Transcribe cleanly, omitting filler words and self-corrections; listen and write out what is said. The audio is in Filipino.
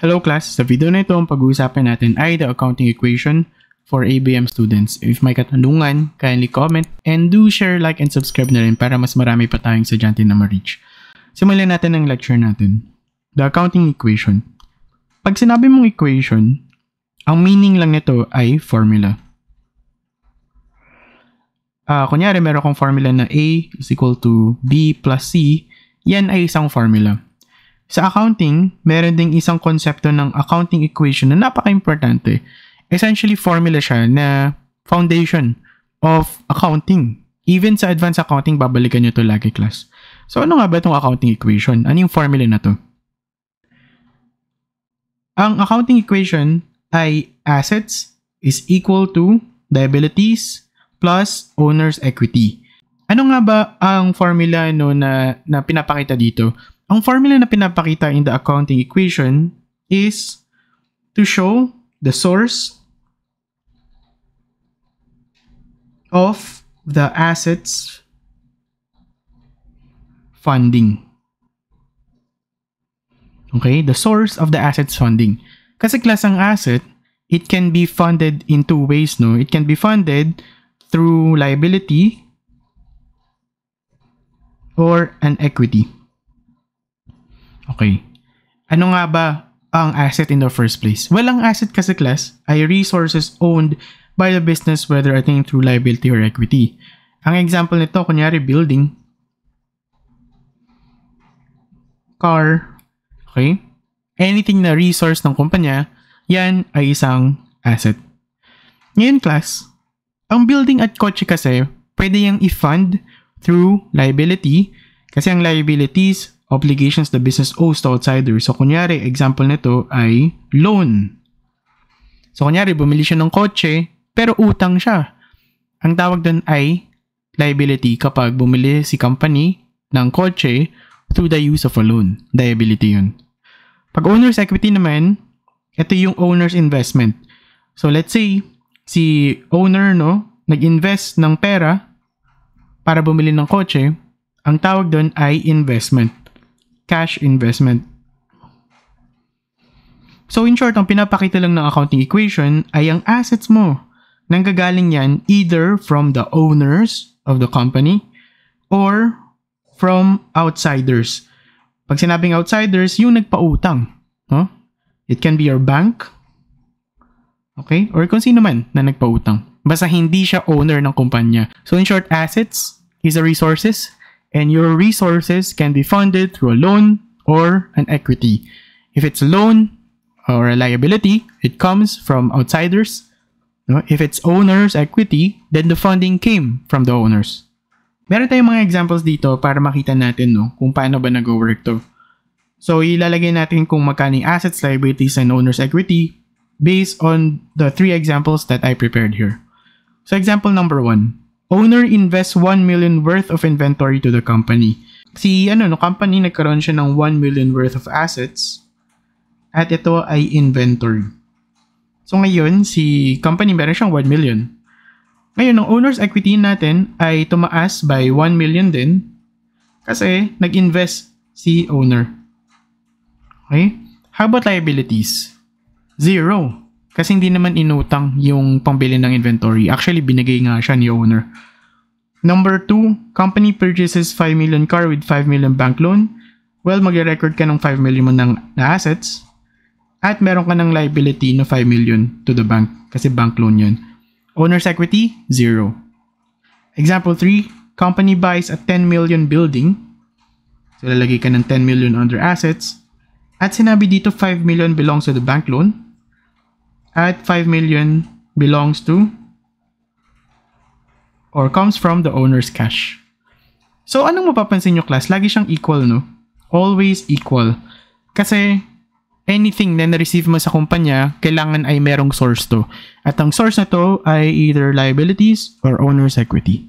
Hello class, sa video na ito ang pag-uusapan natin ay the accounting equation for ABM students. If may katanungan, kindly comment and do share, like, and subscribe na rin para mas marami pa tayong estudyante na ma-reach. Simulan natin ang lecture natin. The accounting equation. Pag sinabi mong equation, ang meaning lang nito ay formula. Kunyari, meron kong formula na A is equal to B plus C, yan ay isang formula. Sa accounting, meron ding isang konsepto ng accounting equation na napaka-importante. Essentially, formula siya na foundation of accounting. Even sa advanced accounting, babalikan nyo ito lagi, class. So, ano nga ba itong accounting equation? Ano yung formula na to? Ang accounting equation ay assets is equal to liabilities plus owner's equity. Ano nga ba ang formula na pinapakita dito? Ang formula na pinapakita in the accounting equation is to show the source of the assets funding. Okay, the source of the assets funding. Kasi class ang asset, it can be funded in two ways, no? It can be funded through liability or an equity. Okay. Ano nga ba ang asset in the first place? Well, ang asset kasi class ay resources owned by the business whether attained through liability or equity. Ang example nito, kunyari building, car, okay? Anything na resource ng kumpanya, yan ay isang asset. Ngayon class, ang building at kotse kasi pwede yung i-fund through liability kasi ang liabilities obligations the business owes to outsiders. So, kunyari, example nito ay loan. So, kunyari, bumili siya ng kotse, pero utang siya. Ang tawag doon ay liability kapag bumili si company ng kotse through the use of a loan. Liability yun. Pag owner's equity naman, ito yung owner's investment. So, let's say, si owner, nag-invest ng pera para bumili ng kotse, ang tawag doon ay investment. Cash investment. So in short, ang pinapakita lang ng accounting equation ay ang assets mo. Nanggagaling yan either from the owners of the company or from outsiders. Pag sinabing outsiders, yung nagpautang. No? It can be your bank. Okay? Or kung sino man na nagpautang. Basta hindi siya owner ng kumpanya. So in short, assets is the resources. And your resources can be funded through a loan or an equity. If it's a loan or a liability, it comes from outsiders. If it's owner's equity, then the funding came from the owners. Meron tayong mga examples dito para makita natin kung paano ba nag-work to. So, ilalagay natin kung magkano yung assets, liabilities, and owner's equity based on the three examples that I prepared here. So, example number 1. Owner invests 1 million worth of inventory to the company. Company nagkaroon siya ng 1 million worth of assets at ito ay inventory. So ngayon, si company meron siyang 1 million. Ngayon, ang owner's equity natin ay tumaas by 1 million din kasi nag-invest si owner. Okay? How about liabilities? 0. Kasi hindi naman inutang yung pambili ng inventory. Actually, binigay nga siya ni owner. Number 2, company purchases 5 million car with 5 million bank loan. Well, mag-record ka ng 5 million mo na assets. At meron ka ng liability na 5 million to the bank. Kasi bank loan yun. Owner's equity, 0. Example 3, company buys a 10 million building. So, lalagay ka ng 10 million under assets. At sinabi dito, 5 million belongs to the bank loan. At 5 million belongs to or comes from the owner's cash. So, anong mapapansin nyo, class? Lagi siyang equal, no? Always equal. Kasi, anything na na-receive mo sa kumpanya, kailangan ay merong source to. At ang source na to ay either liabilities or owner's equity.